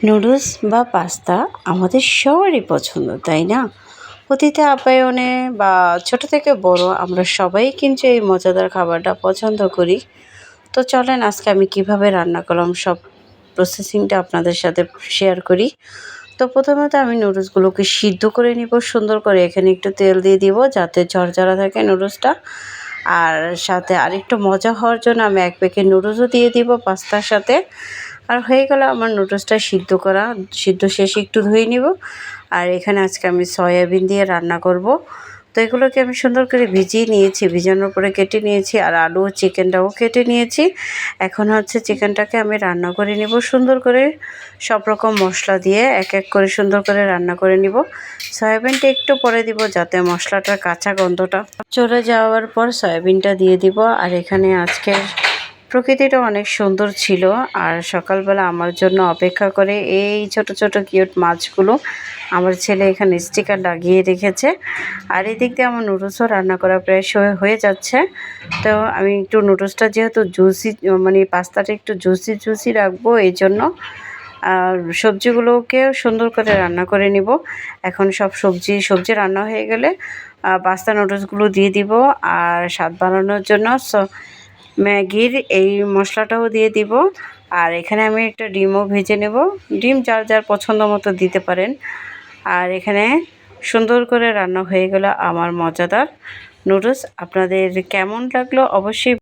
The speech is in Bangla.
নুডলস বা পাস্তা আমাদের সবারই পছন্দ, তাই না? অতিথি আপ্যায়নে বা ছোট থেকে বড় আমরা সবাই কিন্তু এই মজাদার খাবারটা পছন্দ করি। তো চলেন আজকে আমি কিভাবে রান্না করলাম সব প্রসেসিংটা আপনাদের সাথে শেয়ার করি। তো প্রথমত আমি নুডলসগুলোকে সিদ্ধ করে নিব সুন্দর করে। এখানে একটু তেল দিয়ে দিব যাতে ঝরঝরা থাকে নুডলসটা। আর সাথে আরেকটু মজা হওয়ার জন্য আমি ১ প্যাকেট নুডলসও দিয়ে দিব পাস্তার সাথে। আর হয়ে গেল আমার নুডলসটা সিদ্ধ করা। সিদ্ধ শেষে একটু ধুয়ে নিব। আর এখানে আজকে আমি সয়াবিন দিয়ে রান্না করব। তো এগুলোকে আমি সুন্দর করে ভিজিয়ে নিয়েছি, ভিজানোর পরে কেটে নিয়েছি। আর আলু ও চিকেনটাও কেটে নিয়েছি। এখন হচ্ছে চিকেনটাকে আমি রান্না করে নিব সুন্দর করে, সব রকম মশলা দিয়ে এক এক করে সুন্দর করে রান্না করে নিব। সয়াবিনটা একটু পরে দিব যাতে মশলাটার কাঁচা গন্ধটা চলে যাওয়ার পর সয়াবিনটা দিয়ে দিব। আর এখানে আজকের প্রকৃতিটা অনেক সুন্দর ছিল। আর সকালবেলা আমার জন্য অপেক্ষা করে এই ছোট ছোট কিউট মাছগুলো আমার ছেলে এখানে স্টিকার লাগিয়ে রেখেছে। আর এদিক দিয়ে আমার নুডলসও রান্না করা প্রায় হয়ে যাচ্ছে। তো আমি একটু নুডলসটা যেহেতু জুসি, মানে পাস্তাটা একটু জুসি জুসি রাখবো এই জন্য আর সবজিগুলোকেও সুন্দর করে রান্না করে নিব। এখন সব সবজি রান্না হয়ে গেলে পাস্তা নুডলসগুলো দিয়ে দিব। আর স্বাদ বাড়ানোর জন্য ম্যাগির এই মশলাটাও দিয়ে দিব। আর এখানে আমি একটা ডিমও ভেজে নেব। ডিম যার যার পছন্দ মতো দিতে পারেন। আর এখানে সুন্দর করে রান্না হয়ে গেল আমার মজাদার নুডলস। আপনাদের কেমন লাগলো অবশ্যই